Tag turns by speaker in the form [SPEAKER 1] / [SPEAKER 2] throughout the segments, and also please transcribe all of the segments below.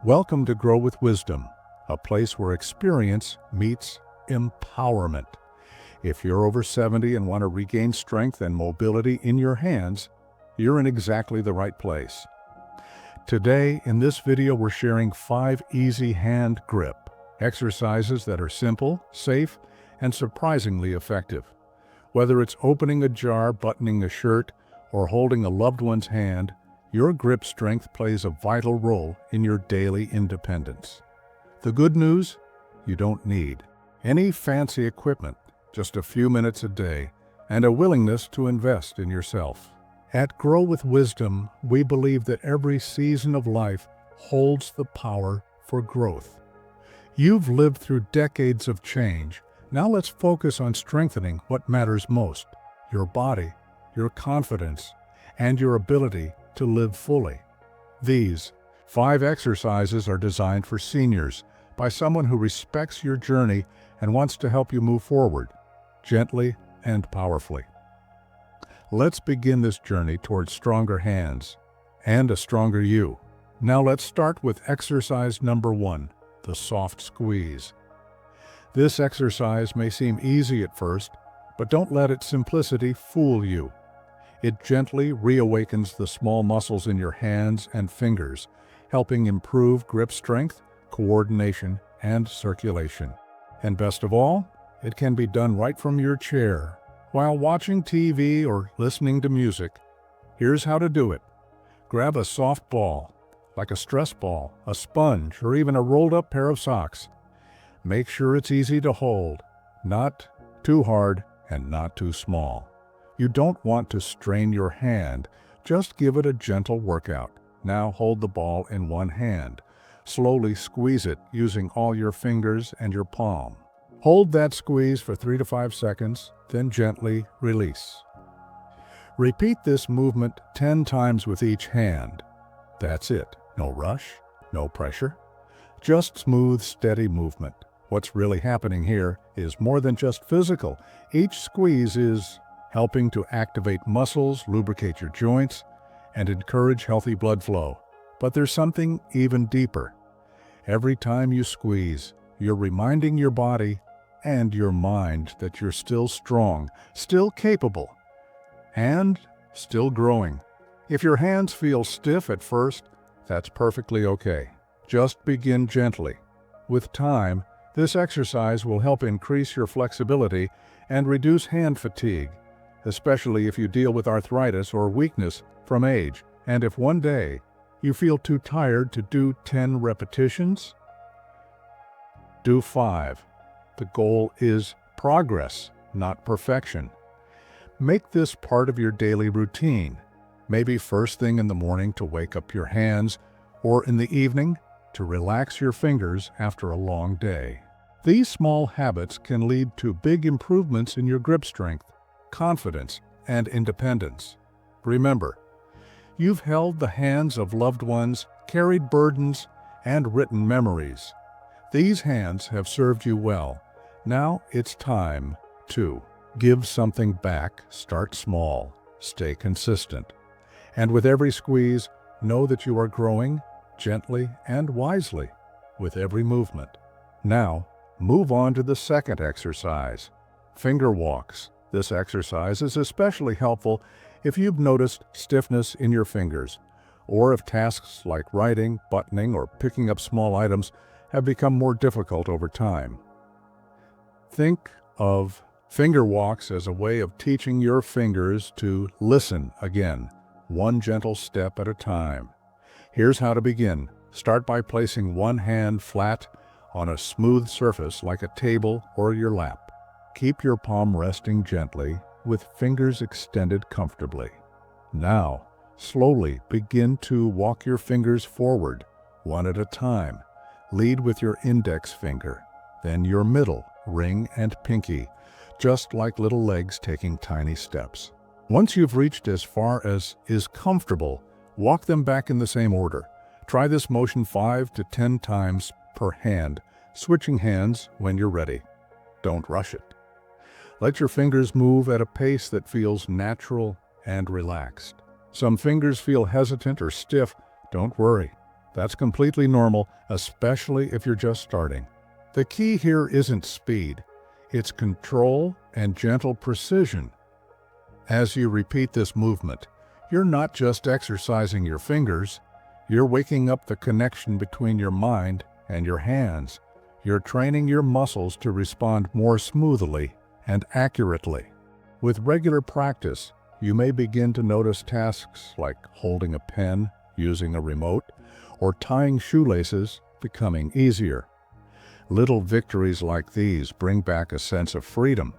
[SPEAKER 1] Welcome to Grow with Wisdom, a place where experience meets empowerment. If you're over 70 and want to regain strength and mobility in your hands, you're in exactly the right place. Today, in this video, we're sharing 5 easy hand grip exercises that are simple, safe, and surprisingly effective. Whether it's opening a jar, buttoning a shirt, or holding a loved one's hand, your grip strength plays a vital role in your daily independence. The good news? You don't need any fancy equipment, just a few minutes a day, and a willingness to invest in yourself. At Grow with Wisdom, we believe that every season of life holds the power for growth. You've lived through decades of change. Now let's focus on strengthening what matters most: your body, your confidence, and your ability to live fully. These 5 exercises are designed for seniors by someone who respects your journey and wants to help you move forward, gently and powerfully. Let's begin this journey towards stronger hands and a stronger you. Now let's start with exercise number 1, the soft squeeze. This exercise may seem easy at first, but don't let its simplicity fool you. It gently reawakens the small muscles in your hands and fingers, helping improve grip strength, coordination, and circulation. And best of all, it can be done right from your chair, while watching TV or listening to music. Here's how to do it. Grab a soft ball, like a stress ball, a sponge, or even a rolled-up pair of socks. Make sure it's easy to hold, not too hard and not too small. You don't want to strain your hand, just give it a gentle workout. Now hold the ball in one hand. Slowly squeeze it using all your fingers and your palm. Hold that squeeze for 3 to 5 seconds, then gently release. Repeat this movement 10 times with each hand. That's it. No rush, no pressure. Just smooth, steady movement. What's really happening here is more than just physical. Each squeeze is helping to activate muscles, lubricate your joints, and encourage healthy blood flow. But there's something even deeper. Every time you squeeze, you're reminding your body and your mind that you're still strong, still capable, and still growing. If your hands feel stiff at first, that's perfectly okay. Just begin gently. With time, this exercise will help increase your flexibility and reduce hand fatigue, especially if you deal with arthritis or weakness from age. And if one day you feel too tired to do 10 repetitions, do 5. The goal is progress, not perfection. Make this part of your daily routine, maybe first thing in the morning to wake up your hands, or in the evening to relax your fingers after a long day. These small habits can lead to big improvements in your grip strength, confidence, and independence. Remember, you've held the hands of loved ones, carried burdens, and written memories. These hands have served you well. Now it's time to give something back. Start small, stay consistent, and with every squeeze, know that you are growing gently and wisely with every movement. Now, move on to the second exercise, finger walks. This exercise is especially helpful if you've noticed stiffness in your fingers, or if tasks like writing, buttoning, or picking up small items have become more difficult over time. Think of finger walks as a way of teaching your fingers to listen again, one gentle step at a time. Here's how to begin. Start by placing one hand flat on a smooth surface like a table or your lap. Keep your palm resting gently with fingers extended comfortably. Now, slowly begin to walk your fingers forward, one at a time. Lead with your index finger, then your middle, ring, and pinky, just like little legs taking tiny steps. Once you've reached as far as is comfortable, walk them back in the same order. Try this motion 5 to 10 times per hand, switching hands when you're ready. Don't rush it. Let your fingers move at a pace that feels natural and relaxed. Some fingers feel hesitant or stiff. Don't worry. That's completely normal, especially if you're just starting. The key here isn't speed, it's control and gentle precision. As you repeat this movement, you're not just exercising your fingers, you're waking up the connection between your mind and your hands. You're training your muscles to respond more smoothly and accurately. With regular practice, you may begin to notice tasks like holding a pen, using a remote, or tying shoelaces becoming easier. Little victories like these bring back a sense of freedom,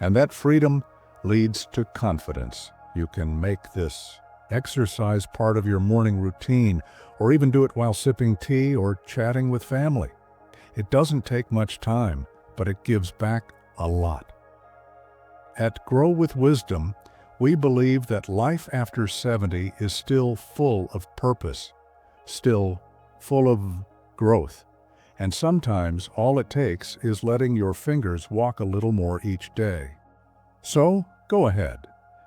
[SPEAKER 1] and that freedom leads to confidence. You can make this exercise part of your morning routine, or even do it while sipping tea or chatting with family. It doesn't take much time, but it gives back a lot. At Grow with Wisdom, we believe that life after 70 is still full of purpose, still full of growth. And sometimes all it takes is letting your fingers walk a little more each day. So, go ahead.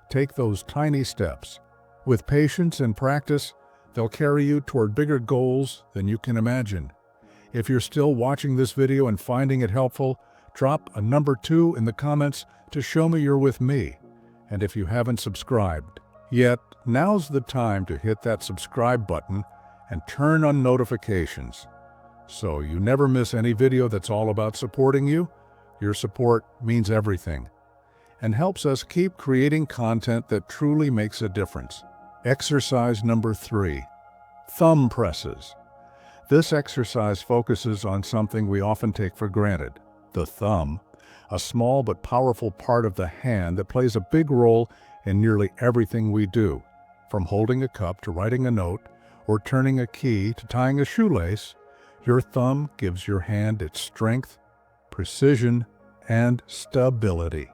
[SPEAKER 1] Take those tiny steps. With patience and practice, they'll carry you toward bigger goals than you can imagine. If you're still watching this video and finding it helpful, drop a number 2 in the comments to show me you're with me. And if you haven't subscribed yet, now's the time to hit that subscribe button and turn on notifications, so you never miss any video that's all about supporting you. Your support means everything and helps us keep creating content that truly makes a difference. Exercise number 3, thumb presses. This exercise focuses on something we often take for granted, the thumb, a small but powerful part of the hand that plays a big role in nearly everything we do, from holding a cup to writing a note, or turning a key to tying a shoelace. Your thumb gives your hand its strength, precision, and stability.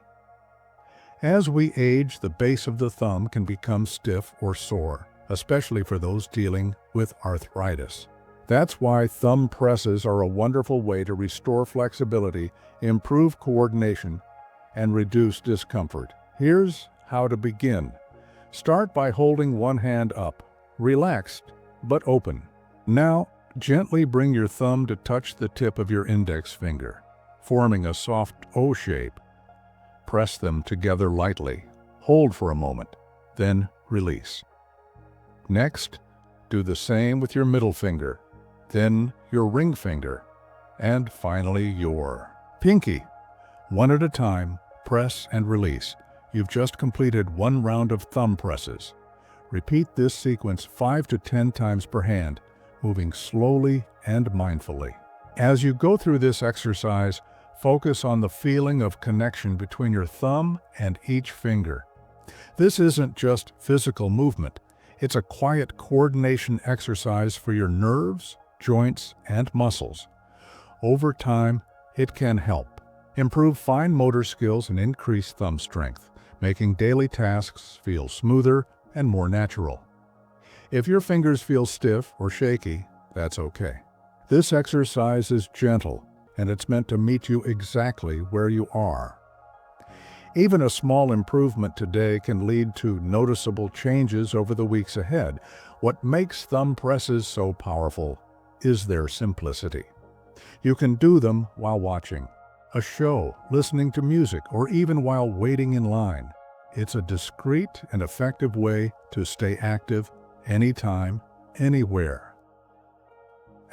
[SPEAKER 1] As we age, the base of the thumb can become stiff or sore, especially for those dealing with arthritis. That's why thumb presses are a wonderful way to restore flexibility, improve coordination, and reduce discomfort. Here's how to begin. Start by holding one hand up, relaxed but open. Now, gently bring your thumb to touch the tip of your index finger, forming a soft O shape. Press them together lightly. Hold for a moment, then release. Next, do the same with your middle finger, then your ring finger, and finally your pinky. One at a time, press and release. You've just completed one round of thumb presses. Repeat this sequence 5 to 10 times per hand, moving slowly and mindfully. As you go through this exercise, focus on the feeling of connection between your thumb and each finger. This isn't just physical movement. It's a quiet coordination exercise for your nerves, joints, and muscles. Over time, it can help improve fine motor skills and increase thumb strength, making daily tasks feel smoother and more natural. If your fingers feel stiff or shaky, that's okay. This exercise is gentle, and it's meant to meet you exactly where you are. Even a small improvement today can lead to noticeable changes over the weeks ahead. What makes thumb presses so powerful is their simplicity. You can do them while watching a show, listening to music, or even while waiting in line. It's a discreet and effective way to stay active anytime, anywhere.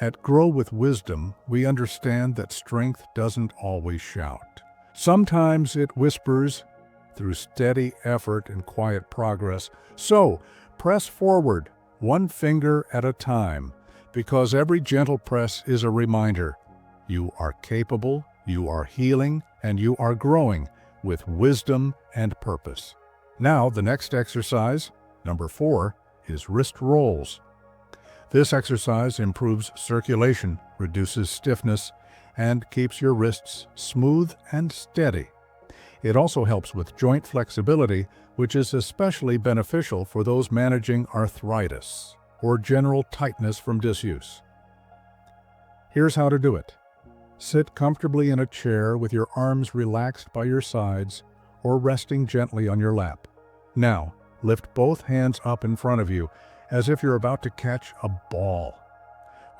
[SPEAKER 1] At Grow with Wisdom, we understand that strength doesn't always shout. Sometimes it whispers through steady effort and quiet progress. So, press forward, one finger at a time, because every gentle press is a reminder you are capable, you are healing, and you are growing with wisdom and purpose. Now, the next exercise, number 4, is wrist rolls. This exercise improves circulation, reduces stiffness, and keeps your wrists smooth and steady. It also helps with joint flexibility, which is especially beneficial for those managing arthritis or general tightness from disuse. Here's how to do it. Sit comfortably in a chair with your arms relaxed by your sides or resting gently on your lap. Now, lift both hands up in front of you as if you're about to catch a ball.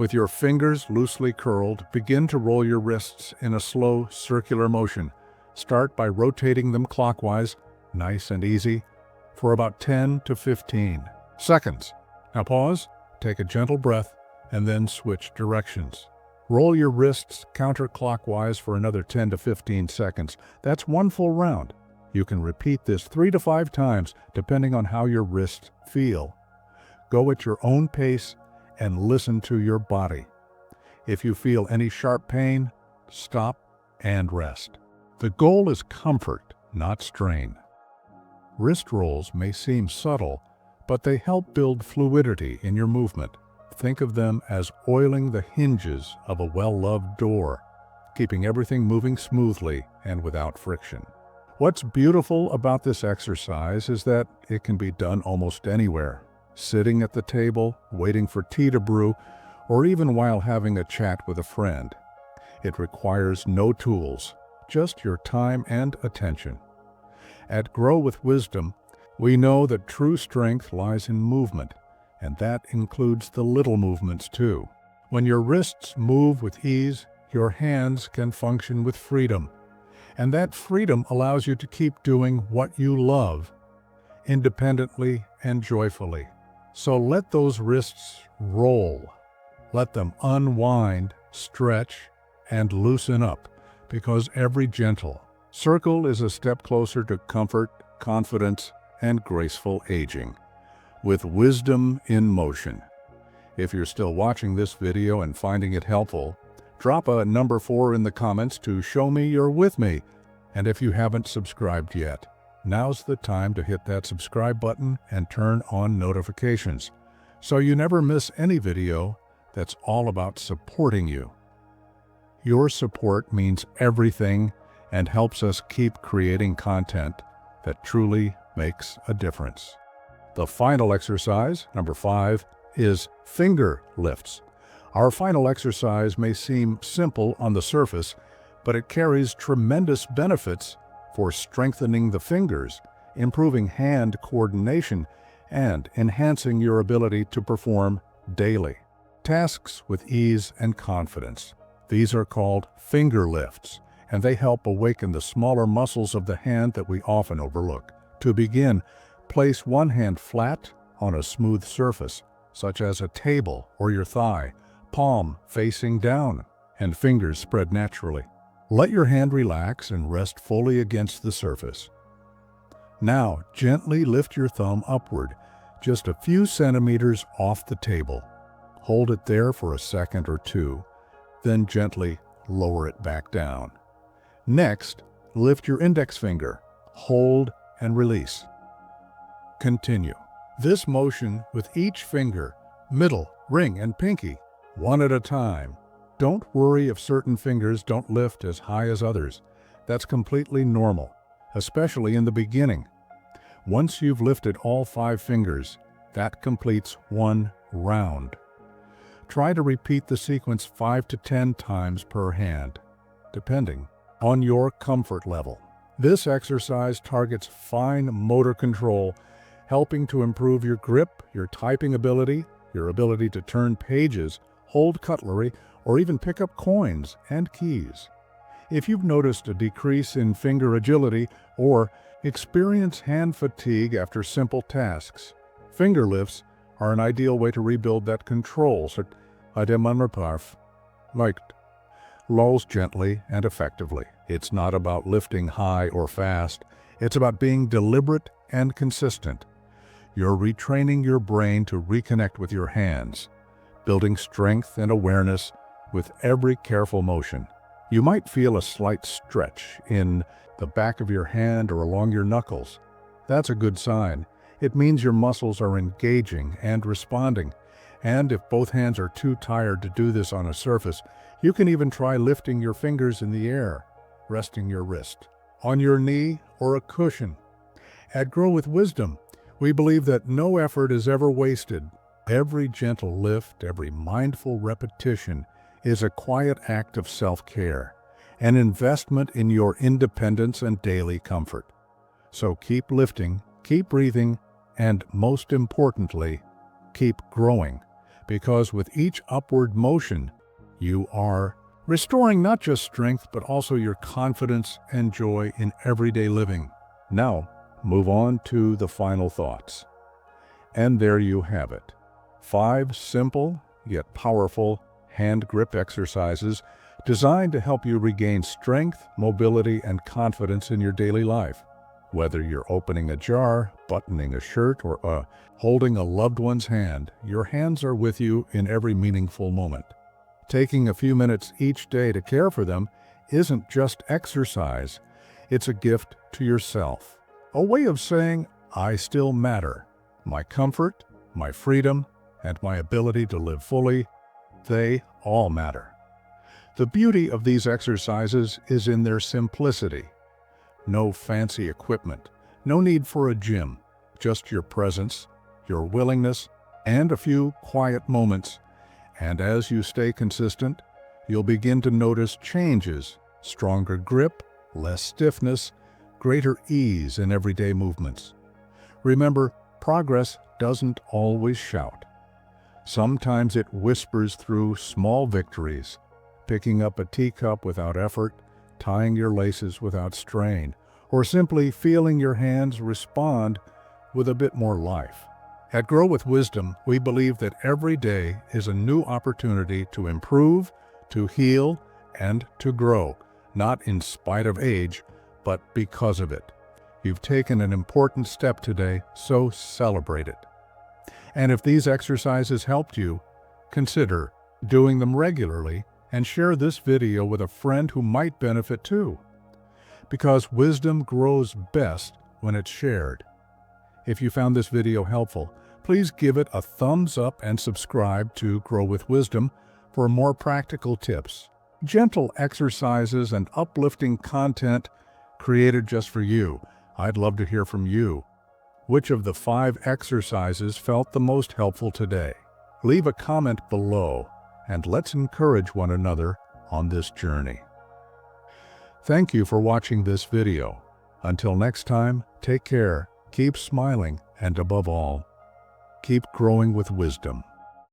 [SPEAKER 1] With your fingers loosely curled, begin to roll your wrists in a slow circular motion. Start by rotating them clockwise, nice and easy, for about 10 to 15 seconds. Now pause, take a gentle breath, and then switch directions. Roll your wrists counterclockwise for another 10 to 15 seconds. That's one full round. You can repeat this 3 to 5 times depending on how your wrists feel. Go at your own pace and listen to your body. If you feel any sharp pain, stop and rest. The goal is comfort, not strain. Wrist rolls may seem subtle, but they help build fluidity in your movement. Think of them as oiling the hinges of a well-loved door, keeping everything moving smoothly and without friction. What's beautiful about this exercise is that it can be done almost anywhere. Sitting at the table, waiting for tea to brew, or even while having a chat with a friend. It requires no tools, just your time and attention. At Grow with Wisdom, we know that true strength lies in movement, and that includes the little movements too. When your wrists move with ease, your hands can function with freedom, and that freedom allows you to keep doing what you love, independently and joyfully. So let those wrists roll. Let them unwind, stretch, and loosen up, because every gentle circle is a step closer to comfort, confidence, and graceful aging. With wisdom in motion. If you're still watching this video and finding it helpful, drop a number 4 in the comments to show me you're with me. And if you haven't subscribed yet, now's the time to hit that subscribe button and turn on notifications, so you never miss any video that's all about supporting you. Your support means everything and helps us keep creating content that truly makes a difference. The final exercise, number 5, is finger lifts. Our final exercise may seem simple on the surface, but it carries tremendous benefits for strengthening the fingers, improving hand coordination, and enhancing your ability to perform daily tasks with ease and confidence. These are called finger lifts, and they help awaken the smaller muscles of the hand that we often overlook. To begin, place one hand flat on a smooth surface, such as a table or your thigh, palm facing down, and fingers spread naturally. Let your hand relax and rest fully against the surface. Now, gently lift your thumb upward, just a few centimeters off the table. Hold it there for a second or two, then gently lower it back down. Next, lift your index finger, hold and release. Continue this motion with each finger, middle, ring, and pinky, one at a time. Don't worry if certain fingers don't lift as high as others. That's completely normal, especially in the beginning. Once you've lifted all 5 fingers, that completes one round. Try to repeat the sequence 5 to 10 times per hand, depending on your comfort level. This exercise targets fine motor control, helping to improve your grip, your typing ability, your ability to turn pages, hold cutlery, or even pick up coins and keys. If you've noticed a decrease in finger agility or experience hand fatigue after simple tasks, finger lifts are an ideal way to rebuild that control. So, lulls gently and effectively. It's not about lifting high or fast. It's about being deliberate and consistent. You're retraining your brain to reconnect with your hands, building strength and awareness with every careful motion. You might feel a slight stretch in the back of your hand or along your knuckles. That's a good sign. It means your muscles are engaging and responding. And if both hands are too tired to do this on a surface, you can even try lifting your fingers in the air, resting your wrist on your knee or a cushion. At Grow with Wisdom, we believe that no effort is ever wasted. Every gentle lift, every mindful repetition is a quiet act of self-care, an investment in your independence and daily comfort. So keep lifting, keep breathing, and most importantly, keep growing, because with each upward motion, you are restoring not just strength, but also your confidence and joy in everyday living. Now, move on to the final thoughts. And there you have it. 5 simple yet powerful hand grip exercises designed to help you regain strength, mobility, and confidence in your daily life. Whether you're opening a jar, buttoning a shirt, or holding a loved one's hand, your hands are with you in every meaningful moment. Taking a few minutes each day to care for them isn't just exercise, it's a gift to yourself. A way of saying, I still matter. My comfort, my freedom, and my ability to live fully, they all matter. The beauty of these exercises is in their simplicity. No fancy equipment, no need for a gym, just your presence, your willingness, and a few quiet moments. And as you stay consistent, you'll begin to notice changes: stronger grip, less stiffness, greater ease in everyday movements. Remember, progress doesn't always shout. Sometimes it whispers through small victories, picking up a teacup without effort, tying your laces without strain, or simply feeling your hands respond with a bit more life. At Grow with Wisdom, we believe that every day is a new opportunity to improve, to heal, and to grow, not in spite of age, but because of it. You've taken an important step today, so celebrate it. And if these exercises helped you, consider doing them regularly and share this video with a friend who might benefit too. Because wisdom grows best when it's shared. If you found this video helpful, please give it a thumbs up and subscribe to Grow with Wisdom for more practical tips, gentle exercises, and uplifting content created just for you. I'd love to hear from you. Which of the 5 exercises felt the most helpful today? Leave a comment below, and let's encourage one another on this journey. Thank you for watching this video. Until next time, take care, keep smiling, and above all, keep growing with wisdom.